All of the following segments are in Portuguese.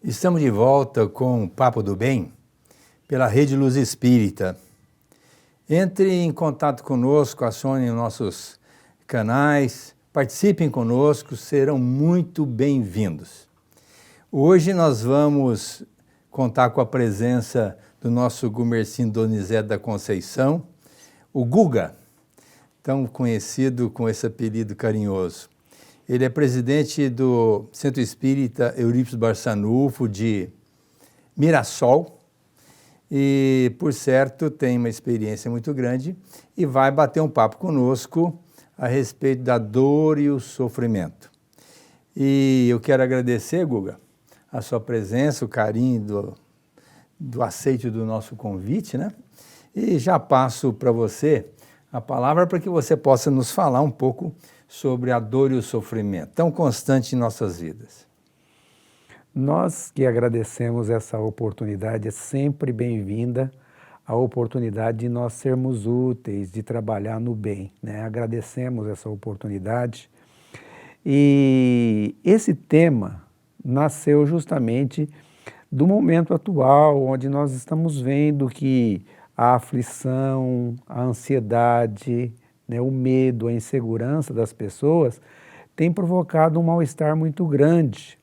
Estamos de volta com o Papo do Bem pela Rede Luz Espírita. Entre em contato conosco, acione nossos canais, participem conosco, serão muito bem-vindos. Hoje nós vamos contar com a presença do nosso Gumercindo Donizete da Conceição, o Guga, tão conhecido com esse apelido carinhoso. Ele é presidente do Centro Espírita Eurípides Barçanufo de Mirassol e, por certo, tem uma experiência muito grande e vai bater um papo conosco a respeito da dor e o sofrimento. E eu quero agradecer, Guga, a sua presença, o carinho do aceite do nosso convite, né? E já passo para você a palavra para que você possa nos falar um pouco sobre a dor e o sofrimento, tão constante em nossas vidas. Nós que agradecemos essa oportunidade, é sempre bem-vinda a oportunidade de nós sermos úteis, de trabalhar no bem, né? Agradecemos essa oportunidade e esse tema nasceu justamente do momento atual, onde nós estamos vendo que a aflição, a ansiedade, né, o medo, a insegurança das pessoas tem provocado um mal-estar muito grande.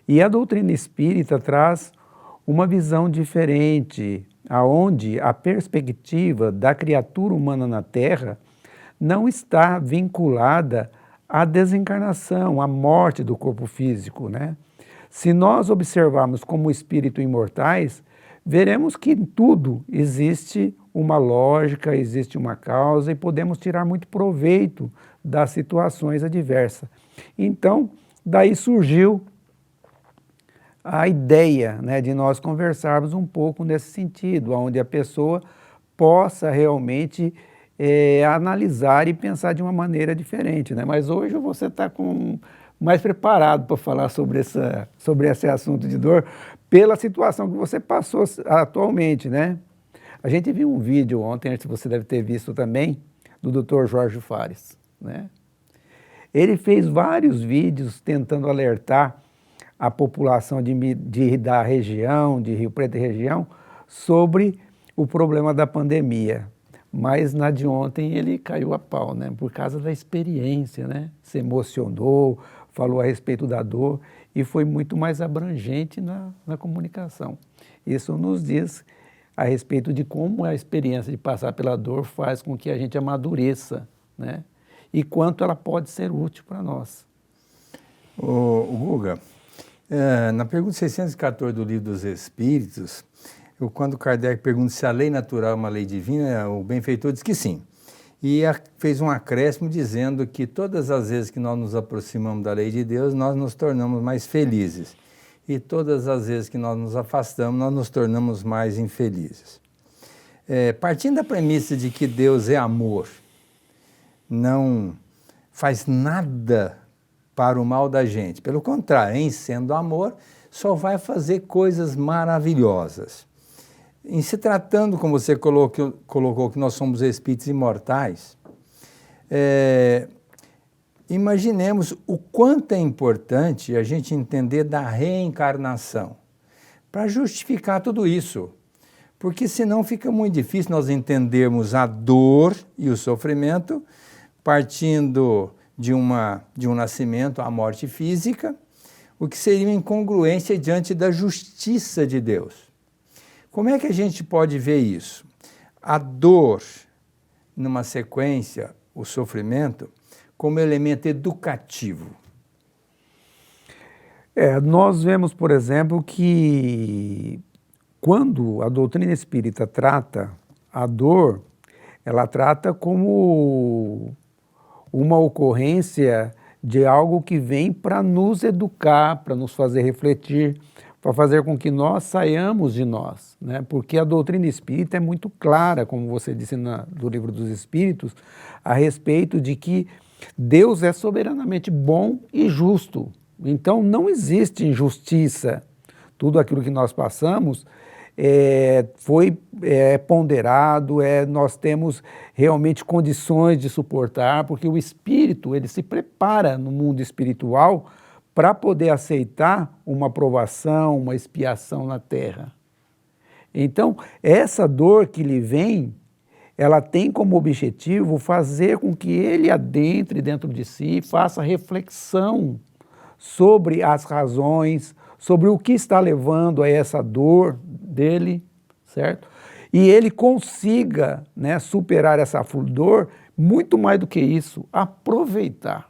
E a doutrina espírita traz uma visão diferente, aonde a perspectiva da criatura humana na Terra não está vinculada à desencarnação, à morte do corpo físico, né? Se nós observarmos como espíritos imortais, veremos que em tudo existe uma lógica, existe uma causa e podemos tirar muito proveito das situações adversas. Então, daí surgiu a ideia, né, de nós conversarmos um pouco nesse sentido, onde a pessoa possa realmente analisar e pensar de uma maneira diferente, né? Mas hoje você está mais preparado para falar sobre esse assunto de dor, pela situação que você passou atualmente, né? A gente viu um vídeo ontem, você deve ter visto também, do Dr. Jorge Fares, né? Ele fez vários vídeos tentando alertar a população da região, de Rio Preto e região, sobre o problema da pandemia. Mas na de ontem ele caiu a pau, né? Por causa da experiência, né? Se emocionou, falou a respeito da dor e foi muito mais abrangente na comunicação. Isso nos diz a respeito de como a experiência de passar pela dor faz com que a gente amadureça, né? E quanto ela pode ser útil para nós. O Guga, na pergunta 614 do Livro dos Espíritos, quando Kardec pergunta se a lei natural é uma lei divina, o benfeitor diz que sim. E fez um acréscimo dizendo que todas as vezes que nós nos aproximamos da lei de Deus, nós nos tornamos mais felizes. E todas as vezes que nós nos afastamos, nós nos tornamos mais infelizes. Partindo da premissa de que Deus é amor, não faz nada para o mal da gente. Pelo contrário, em sendo amor, só vai fazer coisas maravilhosas. Em se tratando, como você colocou, que nós somos espíritos imortais, imaginemos o quanto é importante a gente entender da reencarnação para justificar tudo isso. Porque senão fica muito difícil nós entendermos a dor e o sofrimento partindo de um nascimento à morte física, o que seria uma incongruência diante da justiça de Deus. Como é que a gente pode ver isso? A dor, numa sequência, o sofrimento, como elemento educativo. Nós vemos, por exemplo, que quando a doutrina espírita trata a dor, ela trata como uma ocorrência de algo que vem para nos educar, para nos fazer refletir, para fazer com que nós saiamos de nós, né? Porque a doutrina espírita é muito clara, como você disse do Livro dos Espíritos, a respeito de que Deus é soberanamente bom e justo. Então não existe injustiça. Tudo aquilo que nós passamos foi ponderado, nós temos realmente condições de suportar, porque o espírito ele se prepara no mundo espiritual para poder aceitar uma provação, uma expiação na terra. Então, essa dor que lhe vem, ela tem como objetivo fazer com que ele adentre dentro de si, faça reflexão sobre as razões, sobre o que está levando a essa dor dele, certo? E ele consiga, né, superar essa dor, muito mais do que isso, aproveitar.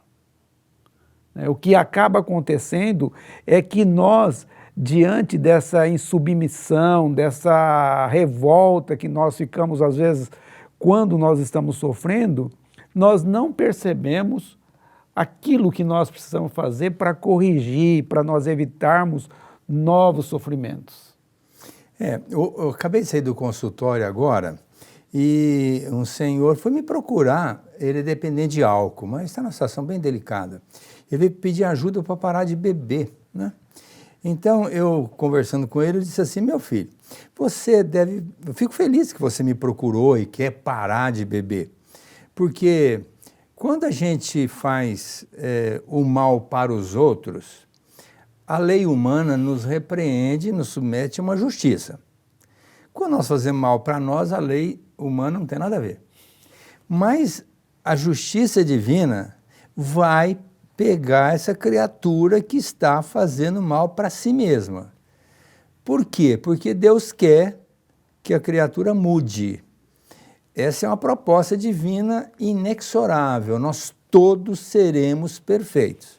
O que acaba acontecendo é que nós, diante dessa insubmissão, dessa revolta que nós ficamos, às vezes, quando nós estamos sofrendo, nós não percebemos aquilo que nós precisamos fazer para corrigir, para nós evitarmos novos sofrimentos. Eu acabei de sair do consultório agora e um senhor foi me procurar, ele é dependente de álcool, mas está numa situação bem delicada. Ele veio pedir ajuda para parar de beber, né? Então, eu conversando com ele, eu disse assim, meu filho, eu fico feliz que você me procurou e quer parar de beber, porque quando a gente faz o mal para os outros, a lei humana nos repreende, nos submete a uma justiça. Quando nós fazemos mal para nós, a lei humana não tem nada a ver. Mas a justiça divina vai pegar essa criatura que está fazendo mal para si mesma. Por quê? Porque Deus quer que a criatura mude. Essa é uma proposta divina inexorável. Nós todos seremos perfeitos.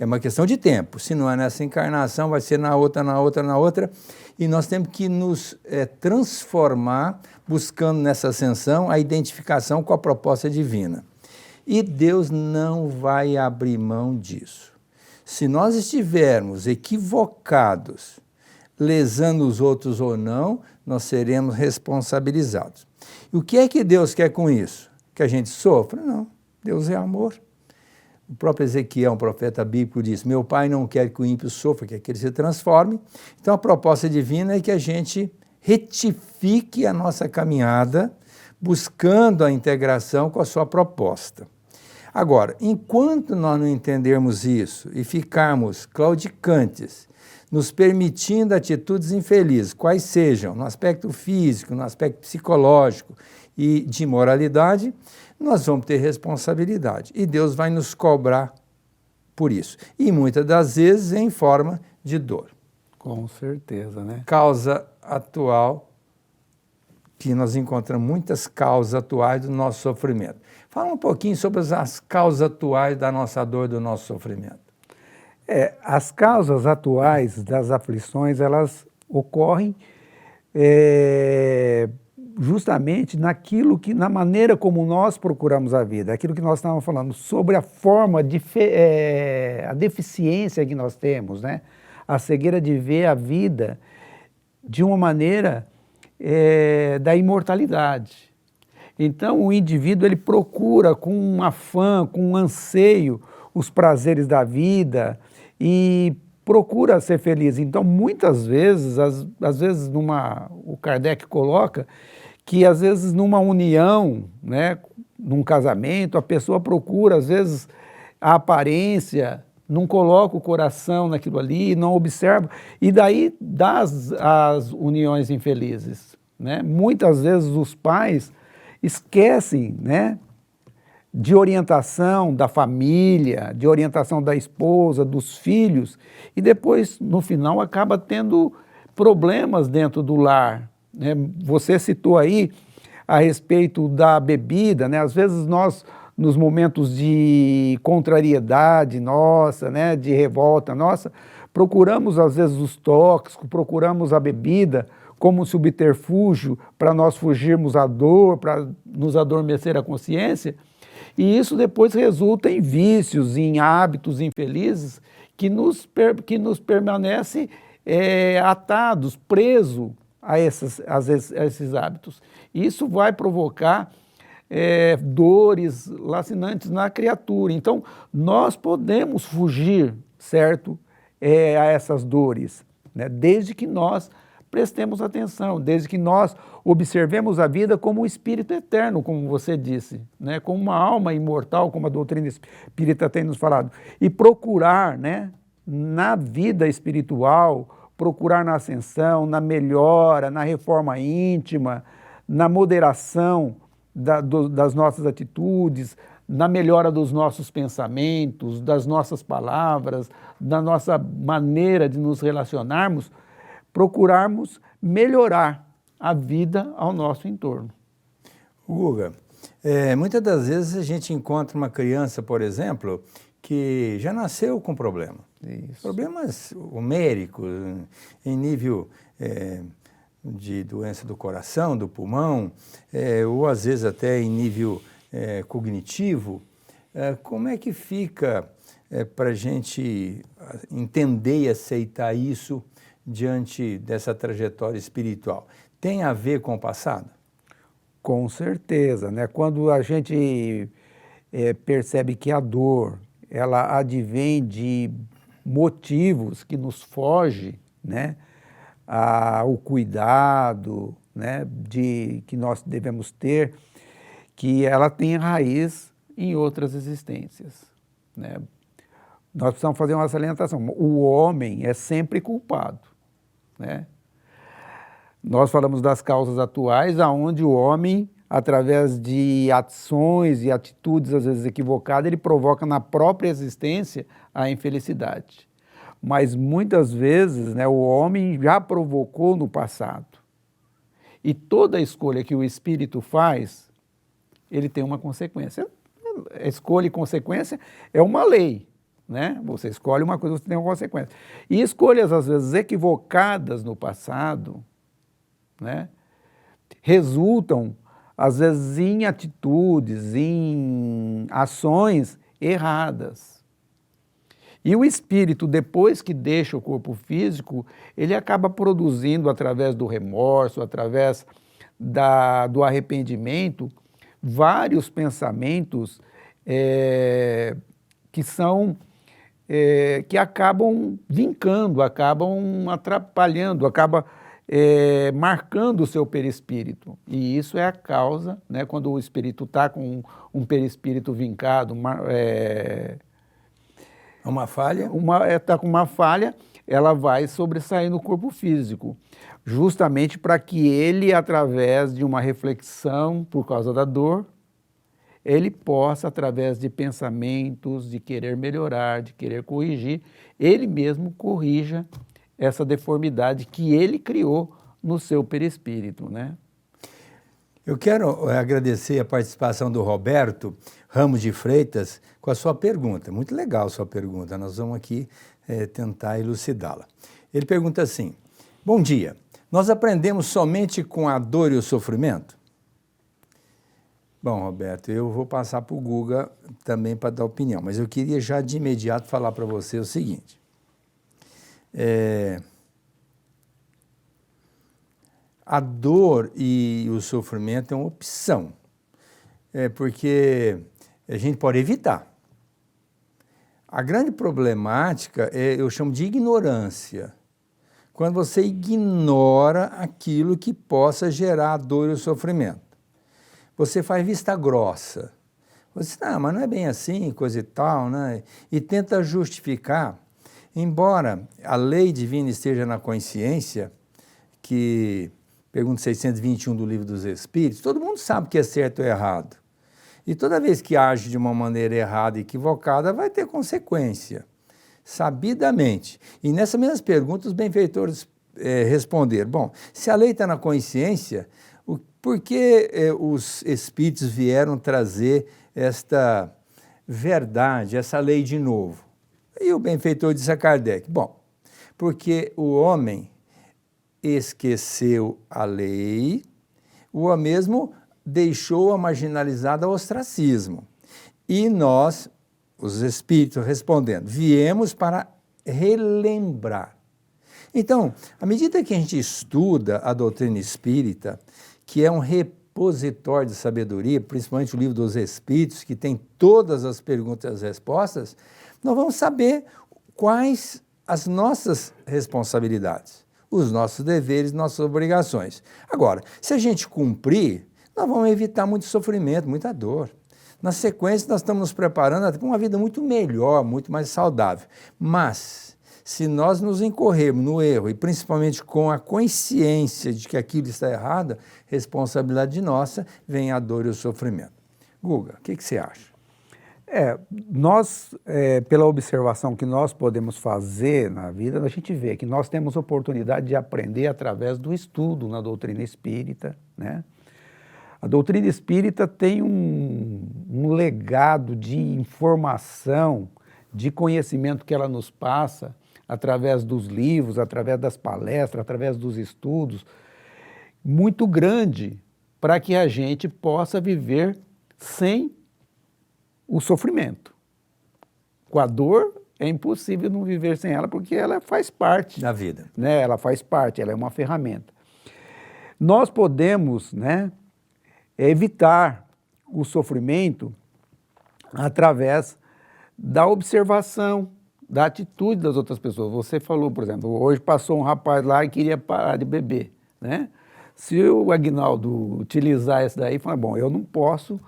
É uma questão de tempo. Se não é nessa encarnação, vai ser na outra, na outra, na outra. E nós temos que nos transformar, buscando nessa ascensão a identificação com a proposta divina. E Deus não vai abrir mão disso. Se nós estivermos equivocados, lesando os outros ou não, nós seremos responsabilizados. E o que é que Deus quer com isso? Que a gente sofra? Não. Deus é amor. O próprio Ezequiel, um profeta bíblico, diz, meu Pai não quer que o ímpio sofra, quer que ele se transforme. Então a proposta divina é que a gente retifique a nossa caminhada, buscando a integração com a sua proposta. Agora, enquanto nós não entendermos isso e ficarmos claudicantes, nos permitindo atitudes infelizes, quais sejam, no aspecto físico, no aspecto psicológico e de moralidade, nós vamos ter responsabilidade e Deus vai nos cobrar por isso. E muitas das vezes em forma de dor. Com certeza, né? Causa atual, que nós encontramos muitas causas atuais do nosso sofrimento. Fala um pouquinho sobre as causas atuais da nossa dor, do nosso sofrimento. As causas atuais das aflições, elas ocorrem justamente na maneira como nós procuramos a vida, aquilo que nós estávamos falando, sobre a forma, a deficiência que nós temos, né? A cegueira de ver a vida de uma maneira da imortalidade. Então, o indivíduo ele procura com um afã, com um anseio, os prazeres da vida e procura ser feliz. Então, muitas vezes, às vezes o Kardec coloca que às vezes numa união, né, num casamento, a pessoa procura, às vezes, a aparência, não coloca o coração naquilo ali, não observa, e daí dá as uniões infelizes, né? Muitas vezes os pais esquecem, né, de orientação da família, de orientação da esposa, dos filhos, e depois, no final, acaba tendo problemas dentro do lar, né? Você citou aí a respeito da bebida, né? Às vezes nós, nos momentos de contrariedade nossa, né, de revolta nossa, procuramos às vezes os tóxicos, procuramos a bebida como subterfúgio para nós fugirmos à dor, para nos adormecer a consciência, e isso depois resulta em vícios, em hábitos infelizes que nos permanecem atados, presos a esses hábitos. Isso vai provocar dores lacinantes na criatura. Então, nós podemos fugir, certo, a essas dores, né? Desde que nós prestemos atenção, desde que nós observemos a vida como um espírito eterno, como você disse, né? Como uma alma imortal, como a doutrina espírita tem nos falado, e procurar, né, na vida espiritual, procurar na ascensão, na melhora, na reforma íntima, na moderação das nossas atitudes, na melhora dos nossos pensamentos, das nossas palavras, da nossa maneira de nos relacionarmos, procurarmos melhorar a vida ao nosso entorno. Guga, muitas das vezes a gente encontra uma criança, por exemplo, que já nasceu com problema. Isso. Problemas homéricos, em nível de doença do coração, do pulmão, ou às vezes até em nível cognitivo. Como é que fica para a gente entender e aceitar isso diante dessa trajetória espiritual? Tem a ver com o passado? Com certeza, né? Quando a gente percebe que a dor, ela advém de motivos que nos fogem, né? O cuidado, né? Que nós devemos ter, que ela tem raiz em outras existências, né? Nós precisamos fazer uma salientação. O homem é sempre culpado, né? Nós falamos das causas atuais, aonde o homem, através de ações e atitudes às vezes equivocadas, ele provoca na própria existência a infelicidade. Mas muitas vezes, né, o homem já provocou no passado. E toda escolha que o espírito faz, ele tem uma consequência. Escolha e consequência é uma lei, né? Você escolhe uma coisa, você tem uma consequência. E escolhas às vezes equivocadas no passado, né, resultam, às vezes, em atitudes, em ações erradas. E o espírito, depois que deixa o corpo físico, ele acaba produzindo, através do remorso, através do arrependimento, vários pensamentos que acabam vincando, acabam atrapalhando, acabam marcando o seu perispírito. E isso é a causa, né, quando o espírito está com um perispírito vincado, uma falha? Está com uma falha, ela vai sobressair no corpo físico, justamente para que ele, através de uma reflexão por causa da dor, ele possa, através de pensamentos, de querer melhorar, de querer corrigir, ele mesmo corrija essa deformidade que ele criou no seu perispírito, né? Eu quero agradecer a participação do Roberto Ramos de Freitas com a sua pergunta. Muito legal a sua pergunta, nós vamos aqui tentar elucidá-la. Ele pergunta assim: bom dia, nós aprendemos somente com a dor e o sofrimento? Bom, Roberto, eu vou passar para o Guga também para dar opinião, mas eu queria já de imediato falar para você o seguinte. A dor e o sofrimento é uma opção, porque a gente pode evitar. A grande problemática eu chamo de ignorância. Quando você ignora aquilo que possa gerar a dor e o sofrimento. Você faz vista grossa. Você diz, mas não é bem assim, coisa e tal, né? E tenta justificar. Embora a lei divina esteja na consciência, que, pergunta 621 do Livro dos Espíritos, todo mundo sabe que é certo ou errado. E toda vez que age de uma maneira errada e equivocada, vai ter consequência, sabidamente. E nessa mesma pergunta, os benfeitores responderam, bom, se a lei está na consciência, por que os Espíritos vieram trazer esta verdade, essa lei de novo? E o benfeitor disse a Kardec, bom, porque o homem esqueceu a lei, o homem mesmo deixou-a marginalizada ao ostracismo. E nós, os espíritos, respondendo, viemos para relembrar. Então, à medida que a gente estuda a doutrina espírita, que é um repositório de sabedoria, principalmente o Livro dos Espíritos, que tem todas as perguntas e as respostas, nós vamos saber quais as nossas responsabilidades, os nossos deveres, nossas obrigações. Agora, se a gente cumprir, nós vamos evitar muito sofrimento, muita dor. Na sequência, nós estamos nos preparando para uma vida muito melhor, muito mais saudável. Mas, se nós nos incorrermos no erro, e principalmente com a consciência de que aquilo está errado, responsabilidade nossa, vem a dor e o sofrimento. Guga, o que você acha? Nós, pela observação que nós podemos fazer na vida, a gente vê que nós temos oportunidade de aprender através do estudo na doutrina espírita, né? A doutrina espírita tem um legado de informação, de conhecimento que ela nos passa através dos livros, através das palestras, através dos estudos, muito grande para que a gente possa viver sem o sofrimento. Com a dor, é impossível não viver sem ela, porque ela faz parte da vida, né? Ela faz parte, ela é uma ferramenta. Nós podemos, né, evitar o sofrimento através da observação, da atitude das outras pessoas. Você falou, por exemplo, hoje passou um rapaz lá e queria parar de beber, né? Se o Aguinaldo utilizar isso daí, fala, bom, eu não posso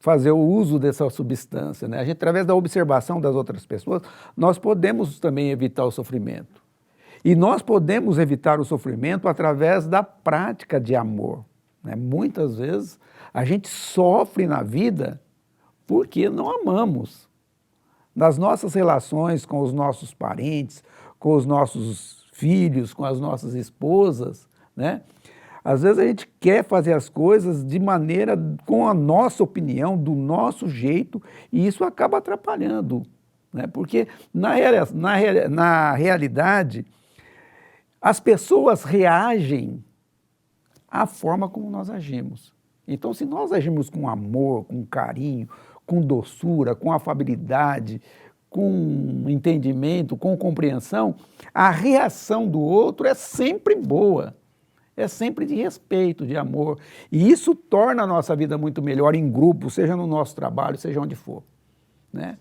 fazer o uso dessa substância, né? A gente, através da observação das outras pessoas, nós podemos também evitar o sofrimento. E nós podemos evitar o sofrimento através da prática de amor, né? Muitas vezes a gente sofre na vida porque não amamos. Nas nossas relações com os nossos parentes, com os nossos filhos, com as nossas esposas, né? Às vezes a gente quer fazer as coisas de maneira, com a nossa opinião, do nosso jeito, e isso acaba atrapalhando, né? Porque, na realidade, as pessoas reagem à forma como nós agimos. Então, se nós agimos com amor, com carinho, com doçura, com afabilidade, com entendimento, com compreensão, a reação do outro é sempre boa. É sempre de respeito, de amor. E isso torna a nossa vida muito melhor em grupo, seja no nosso trabalho, seja onde for, né?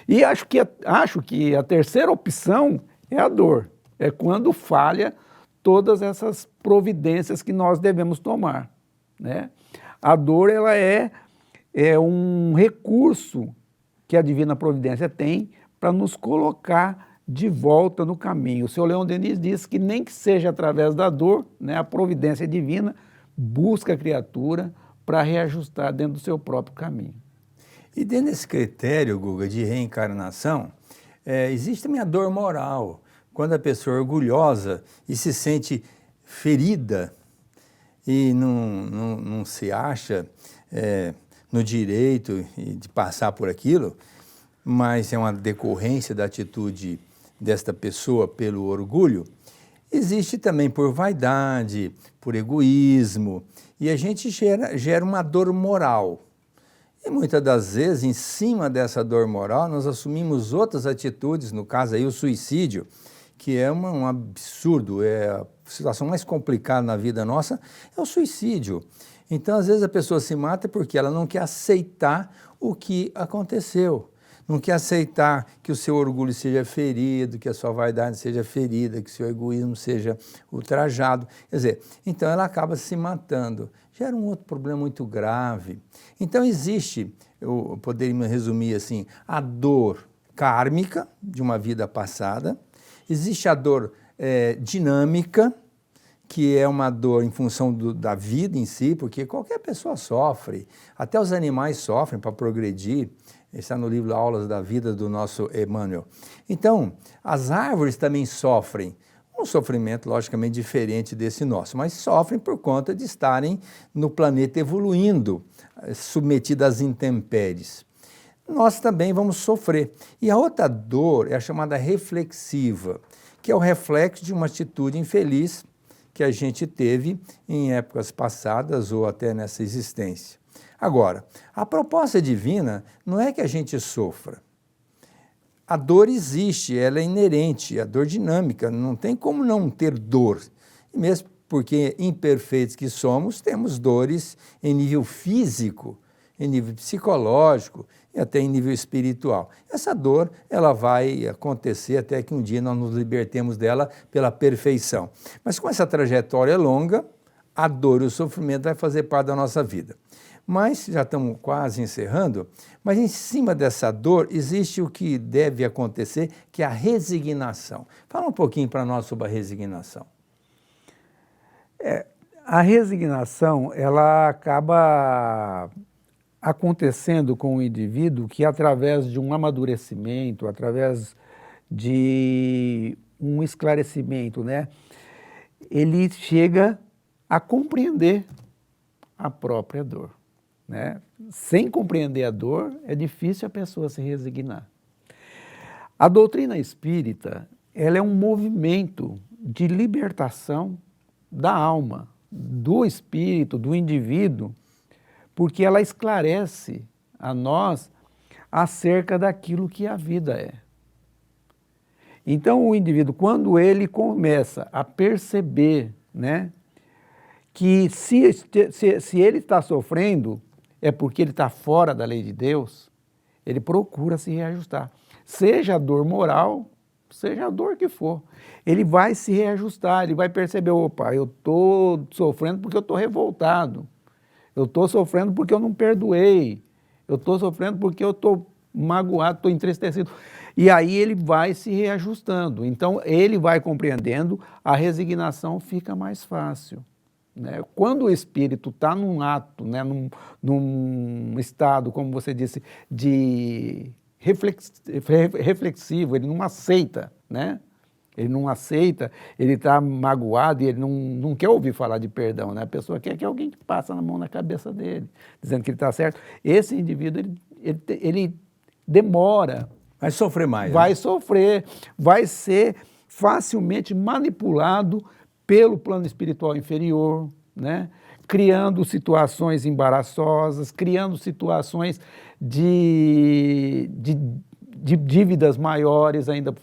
E acho que a terceira opção é a dor. É quando falha todas essas providências que nós devemos tomar, né? A dor, ela é um recurso que a Divina Providência tem para nos colocar de volta no caminho. O senhor Leon Denis diz que nem que seja através da dor, né, a providência divina busca a criatura para reajustar dentro do seu próprio caminho. E dentro desse critério, Guga, de reencarnação, existe também a dor moral. Quando a pessoa é orgulhosa e se sente ferida e não se acha no direito de passar por aquilo, mas é uma decorrência da atitude desta pessoa pelo orgulho, existe também por vaidade, por egoísmo, e a gente gera uma dor moral. E muitas das vezes, em cima dessa dor moral, nós assumimos outras atitudes, no caso aí o suicídio, que é um absurdo, é a situação mais complicada na vida nossa, é o suicídio. Então, às vezes a pessoa se mata porque ela não quer aceitar o que aconteceu. Não quer aceitar que o seu orgulho seja ferido, que a sua vaidade seja ferida, que o seu egoísmo seja ultrajado. Quer dizer, então ela acaba se matando. Gera um outro problema muito grave. Então existe, eu poderia resumir assim, a dor kármica de uma vida passada, existe a dor dinâmica, que é uma dor em função da vida em si, porque qualquer pessoa sofre, até os animais sofrem para progredir. Está no livro Aulas da Vida do nosso Emmanuel. Então, as árvores também sofrem, um sofrimento logicamente diferente desse nosso, mas sofrem por conta de estarem no planeta evoluindo, submetidas às intempéries. Nós também vamos sofrer. E a outra dor é a chamada reflexiva, que é o reflexo de uma atitude infeliz que a gente teve em épocas passadas ou até nessa existência. Agora, a proposta divina não é que a gente sofra. A dor existe, ela é inerente, a dor dinâmica, não tem como não ter dor. E mesmo porque imperfeitos que somos, temos dores em nível físico, em nível psicológico e até em nível espiritual. Essa dor, ela vai acontecer até que um dia nós nos libertemos dela pela perfeição. Mas como essa trajetória é longa, a dor e o sofrimento vai fazer parte da nossa vida. Mas já estamos quase encerrando, mas em cima dessa dor existe o que deve acontecer, que é a resignação. Fala um pouquinho para nós sobre a resignação. A resignação, ela acaba acontecendo com o indivíduo que, através de um amadurecimento, através de um esclarecimento, né, ele chega a compreender a própria dor, né? Sem compreender a dor, é difícil a pessoa se resignar. A doutrina espírita, ela é um movimento de libertação da alma, do espírito, do indivíduo, porque ela esclarece a nós acerca daquilo que a vida é. Então, o indivíduo, quando ele começa a perceber, né, que se ele está sofrendo, é porque ele está fora da lei de Deus, ele procura se reajustar. Seja a dor moral, seja a dor que for. Ele vai se reajustar, ele vai perceber, opa, eu estou sofrendo porque eu estou revoltado. Eu estou sofrendo porque eu não perdoei. Eu estou sofrendo porque eu estou magoado, estou entristecido. E aí ele vai se reajustando. Então, ele vai compreendendo, a resignação fica mais fácil. Né? Quando o espírito está num ato, né, num estado, como você disse, de reflexivo, ele não aceita, né? Ele não aceita, ele está magoado e ele não quer ouvir falar de perdão, né? A pessoa quer que alguém passe a mão na cabeça dele, dizendo que ele está certo. Esse indivíduo, ele demora. Vai sofrer mais. Vai, né? sofrer, vai ser facilmente manipulado pelo plano espiritual inferior, né? Criando situações embaraçosas, criando situações de dívidas maiores ainda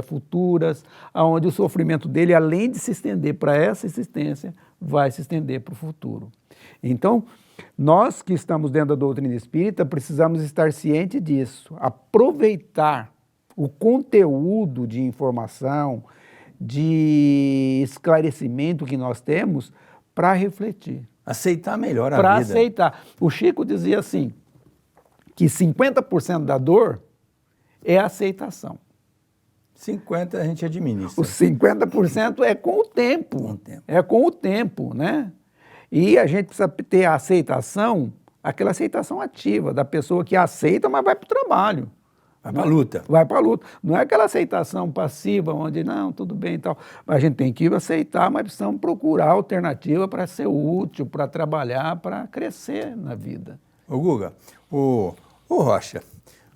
futuras, onde o sofrimento dele, além de se estender para essa existência, vai se estender para o futuro. Então, nós que estamos dentro da doutrina espírita, precisamos estar cientes disso, aproveitar o conteúdo de informação, de esclarecimento que nós temos para refletir. Aceitar melhor a vida. Para aceitar. O Chico dizia assim, que 50% da dor é a aceitação. 50% a gente administra. Os 50% é com o tempo. Com o tempo. É com o tempo, né? E a gente precisa ter a aceitação, aquela aceitação ativa, da pessoa que aceita, mas vai para o trabalho. Vai para a luta. Vai para a luta. Não é aquela aceitação passiva, onde, não, tudo bem e tal. A gente tem que aceitar, mas precisamos procurar alternativa para ser útil, para trabalhar, para crescer na vida. Ô Guga, o Rocha,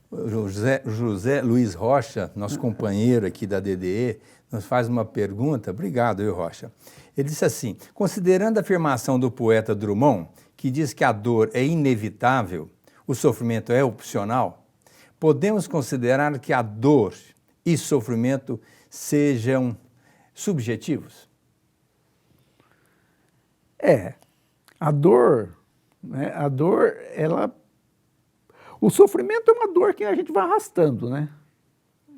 o José Luiz Rocha, nosso companheiro aqui da DDE, nos faz uma pergunta. Obrigado, Rocha. Ele disse assim, considerando a afirmação do poeta Drummond, que diz que a dor é inevitável, o sofrimento é opcional, podemos considerar que a dor e sofrimento sejam subjetivos? A dor, né? A dor, ela... O sofrimento é uma dor que a gente vai arrastando, né?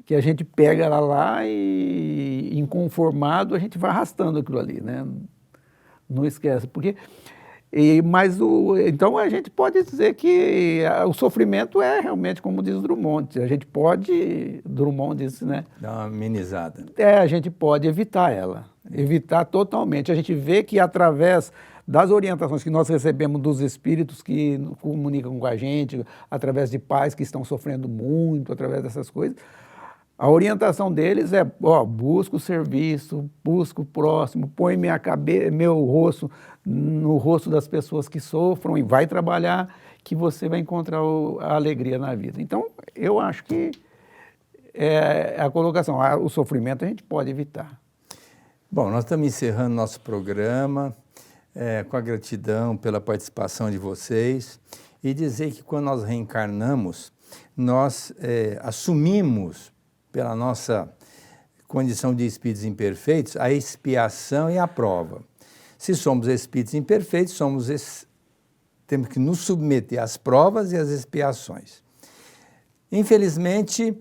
Que a gente pega ela lá e, inconformado, a gente vai arrastando aquilo ali, né? Não esquece, porque... Então a gente pode dizer que o sofrimento é realmente, como diz Drummond, a gente pode, Drummond disse, né? Dá uma amenizada. A gente pode evitar ela, evitar totalmente. A gente vê que através das orientações que nós recebemos dos espíritos que comunicam com a gente, através de pais que estão sofrendo muito, através dessas coisas, a orientação deles é, busca o serviço, busca o próximo, põe meu rosto no rosto das pessoas que sofram e vai trabalhar, que você vai encontrar a alegria na vida. Então, eu acho que a colocação, o sofrimento a gente pode evitar. Bom, nós estamos encerrando nosso programa, com a gratidão pela participação de vocês e dizer que quando nós reencarnamos, nós assumimos pela nossa condição de espíritos imperfeitos, a expiação e a prova. Se somos espíritos imperfeitos, temos que nos submeter às provas e às expiações. Infelizmente,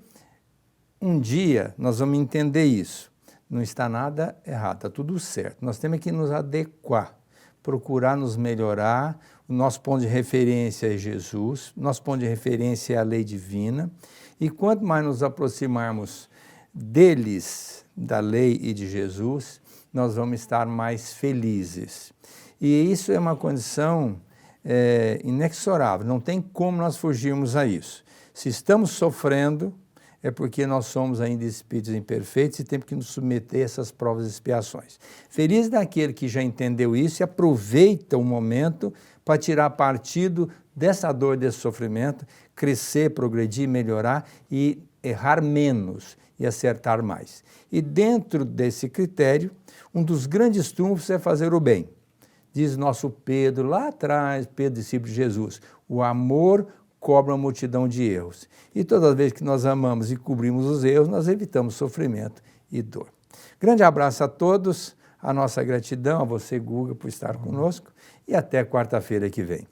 um dia nós vamos entender isso. Não está nada errado, está tudo certo. Nós temos que nos adequar, procurar nos melhorar o nosso ponto de referência é Jesus, nosso ponto de referência é a lei divina, e quanto mais nos aproximarmos deles, da lei e de Jesus, nós vamos estar mais felizes. E isso é uma condição inexorável, não tem como nós fugirmos a isso. Se estamos sofrendo, é porque nós somos ainda espíritos imperfeitos e temos que nos submeter a essas provas e expiações. Feliz daquele que já entendeu isso e aproveita o momento para tirar partido dessa dor, desse sofrimento, crescer, progredir, melhorar e errar menos e acertar mais. E dentro desse critério, um dos grandes trunfos é fazer o bem. Diz nosso Pedro lá atrás, Pedro, discípulo de Jesus, o amor cobre uma multidão de erros. E todas as vezes que nós amamos e cobrimos os erros, nós evitamos sofrimento e dor. Grande abraço a todos, a nossa gratidão, a você, Guga, por estar conosco, e até quarta-feira que vem.